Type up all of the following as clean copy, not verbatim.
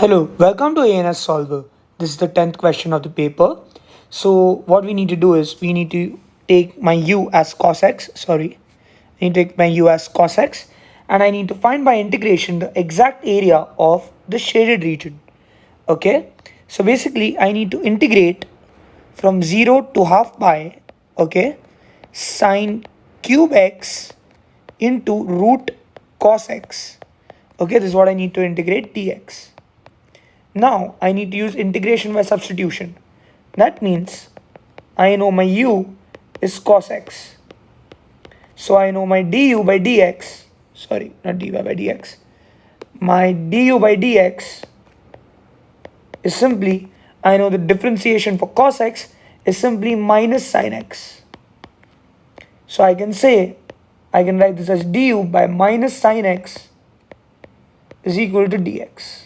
Hello, welcome to ANS Solver. This is the 10th question of the paper. So what we need to do is we need to take my u as cos x, I need to take my u as cos x, and I need to find by integration the exact area of the shaded region. Okay, so basically I need to integrate from 0 to half pi, okay, sine cube x into root cos x. Okay, this is what I need to integrate dx. Now I need to use integration by substitution. That means I know my u is cos x. So I know my du by dx, sorry, not dy by dx. My du by dx is simply, I know the differentiation for cos x is simply minus sin x. So I can say, I can write this as du by minus sin x is equal to dx.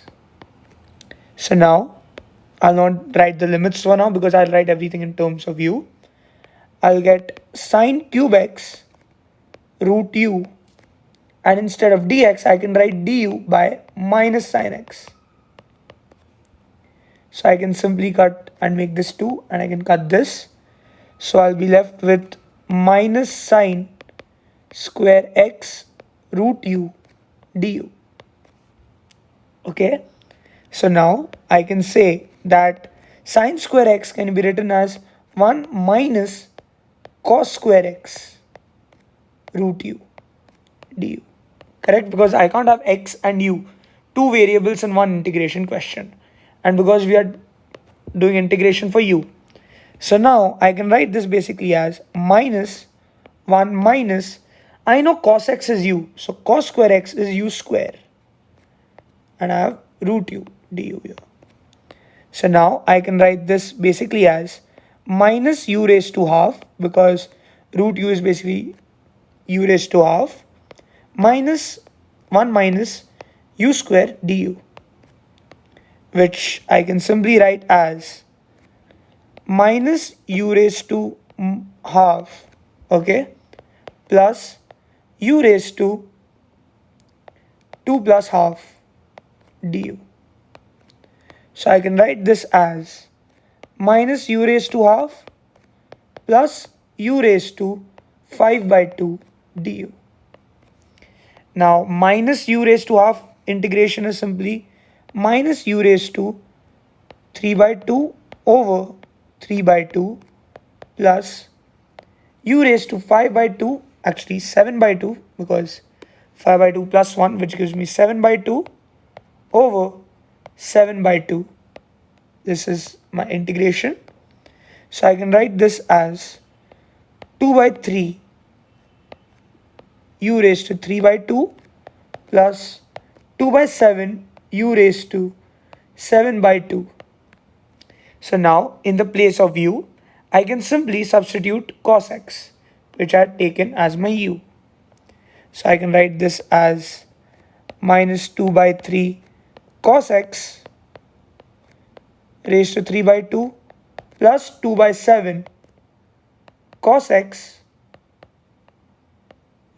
So now, I'll not write the limits for now because I'll write everything in terms of u. I'll get sine cube x root u, and instead of dx I can write du by minus sine x. So I can simply cut and make this 2 and I can cut this. So I'll be left with minus sine square x root u du. Okay. So now I can say that sine square x can be written as 1 minus cos square x root u du. Correct? Because I can't have x and u, two variables in one integration question. And because we are doing integration for u. So now I can write this basically as minus 1 minus, I know cos x is u. So cos square x is u square. And I have root u du here. So now I can write this basically as minus u raised to half, because root u is basically u raised to half, minus 1 minus u square du, which I can simply write as minus u raised to half, okay, plus u raised to 2 plus half du. So I can write this as minus u raised to half plus u raised to 5 by 2 du. Now minus u raised to half integration is simply minus u raised to 3 by 2 over 3 by 2 plus u raised to 5 by 2, actually 7 by 2, because 5 by 2 plus 1, which gives me 7 by 2 over 7 by 2. This is my integration. So I can write this as 2 by 3 u raised to 3 by 2 plus 2 by 7 u raised to 7 by 2. So now in the place of u, I can simply substitute cos x, which I had taken as my u. So I can write this as minus 2 by 3 cos x raised to 3 by 2 plus 2 by 7 cos x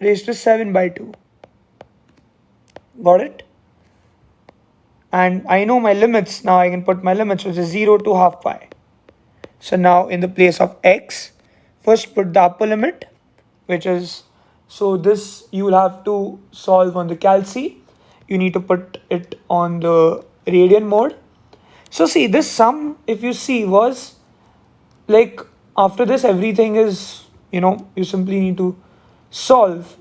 raised to 7 by 2. Got it? And I know my limits. Now I can put my limits, which is 0 to half pi. So now in the place of x, first put the upper limit, which is, so this you will have to solve on the calci. You need to put it on the radian mode. So see, this sum, if you see, was like, after this everything is, you simply need to solve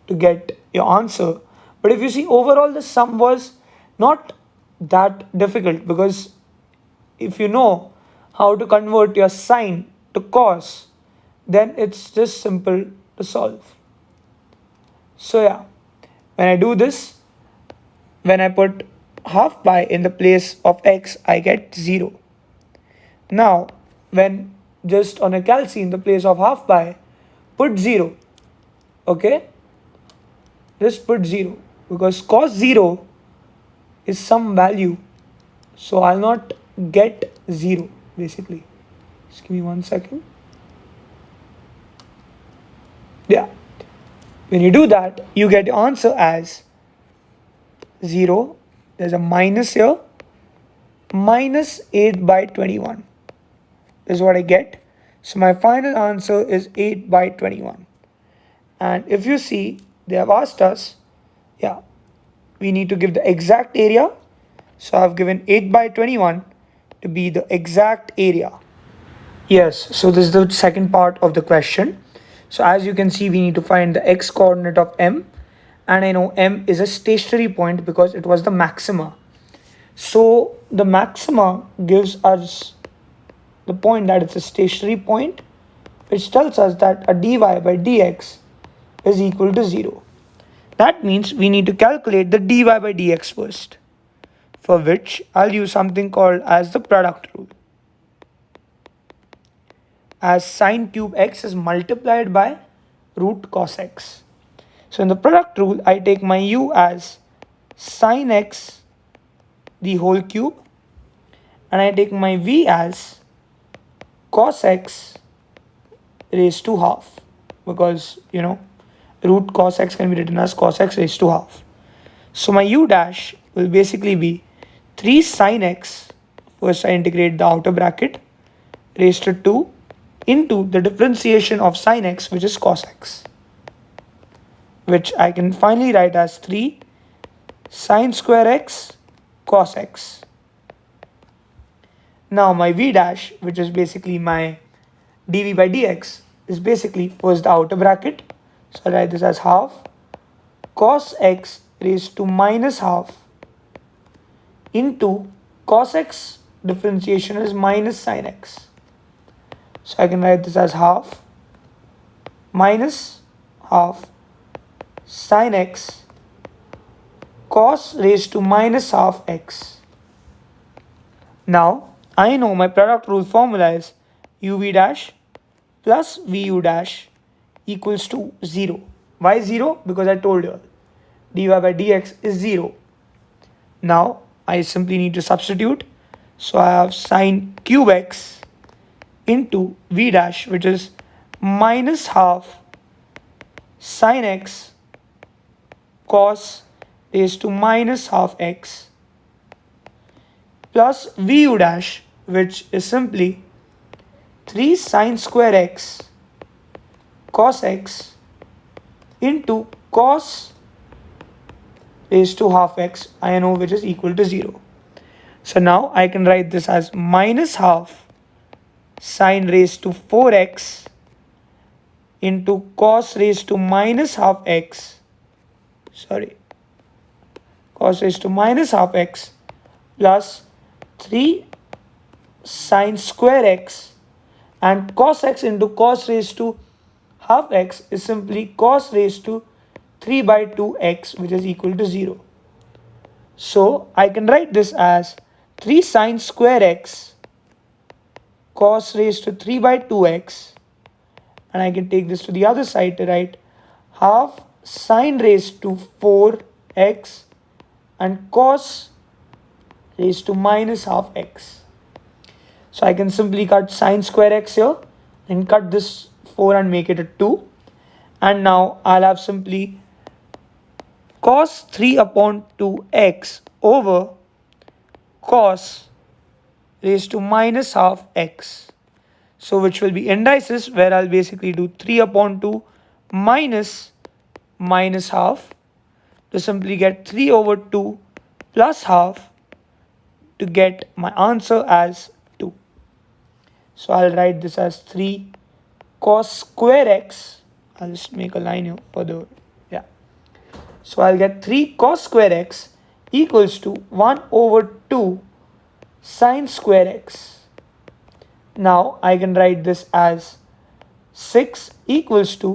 to get your answer. But if you see, overall the sum was not that difficult, because if you know how to convert your sine to cos, then it's just simple to solve. So yeah, when I do this, when I put half pi in the place of x, I get 0. Now when just on a calci in the place of half pi, put 0. Okay, just put 0, because cos 0 is some value, so I'll not get 0 basically. Just give me 1 second. Yeah, when you do that, you get your answer as 0 there's a minus here, minus 8 by 21 is what I get. So my final answer is 8 by 21. And if you see, they have asked us, yeah, we need to give the exact area. So I've given 8 by 21 to be the exact area. Yes, so this is the second part of the question. So as you can see, we need to find the x coordinate of M. And I know M is a stationary point because it was the maxima. So the maxima gives us the point that it's a stationary point, which tells us that a dy by dx is equal to 0. That means we need to calculate the dy by dx first, for which I'll use something called as the product rule. As sine cube x is multiplied by root cos x. So in the product rule, I take my u as sine x the whole cube, and I take my v as cos x raised to half, because root cos x can be written as cos x raised to half. So my u dash will basically be 3 sine x, first I integrate the outer bracket, raised to 2 into the differentiation of sine x, which is cos x, which I can finally write as 3 sine square x cos x. Now my v dash, which is basically my dv by dx, is basically first the outer bracket. So I write this as half cos x raised to minus half into cos x differentiation is minus sine x. So I can write this as half minus half sine x cos raised to minus half x. Now I know my product rule formula is uv dash plus vu dash equals to 0. Why 0? Because I told you dy by dx is 0. Now I simply need to substitute. So I have sine cube x into v dash, which is minus half sine x cos raised to minus half x, plus vu dash, which is simply 3 sine square x cos x into cos raised to half x, I know, which is equal to 0. So now I can write this as minus half sine raised to 4x into cos raised to minus half x, cos raised to minus half x, plus 3 sine square x, and cos x into cos raised to half x is simply cos raised to 3 by 2x, which is equal to 0. So I can write this as 3 sine square x cos raised to 3 by 2x, and I can take this to the other side to write half sine raised to 4x and cos raised to minus half x. So I can simply cut sine square x here and cut this 4 and make it a 2. And now I'll have simply cos 3 upon 2x over cos raised to minus half x. So which will be indices, where I'll basically do 3 upon 2 minus half to simply get 3 over 2 plus half to get my answer as 2. So I'll write this as 3 cos square x. I'll just make a line here for the, So I'll get 3 cos square x equals to 1 over 2 sine square x. Now I can write this as 6 equals to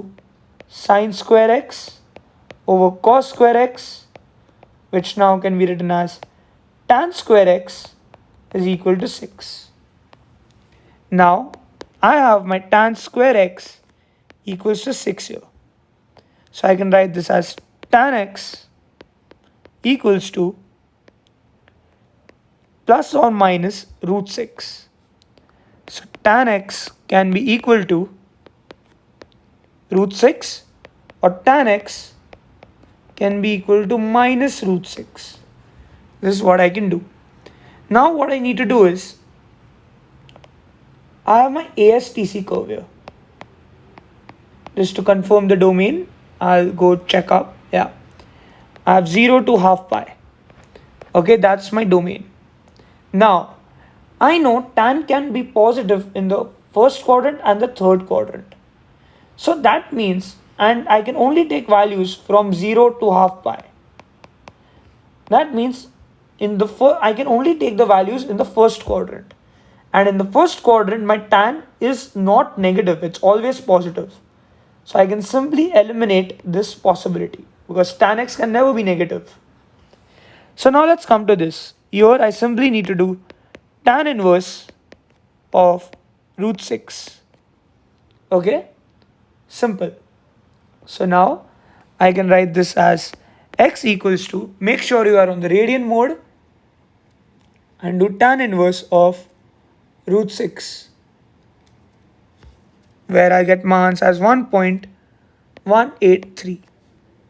sine square x over cos square x, which now can be written as tan square x is equal to 6. Now I have my tan square x equals to 6 here. So I can write this as tan x equals to plus or minus root 6. So tan x can be equal to root 6, or tan x can be equal to minus root 6. This is what I can do. Now what I need to do is, I have my ASTC curve here. Just to confirm the domain, I'll go check up. Yeah, I have 0 to half pi. Okay, that's my domain. Now, I know tan can be positive in the first quadrant and the third quadrant. So that means, and I can only take values from 0 to half pi. That means I can only take the values in the first quadrant. And in the first quadrant, my tan is not negative, it's always positive. So I can simply eliminate this possibility because tan x can never be negative. So now let's come to this. Here I simply need to do tan inverse of root 6. Okay? Simple. So now I can write this as x equals to, make sure you are on the radian mode, and do tan inverse of root 6, where I get my answer as 1.183.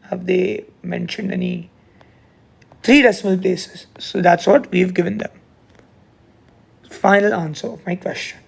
Have they mentioned any 3 decimal places? So that's what we've given them. Final answer of my question.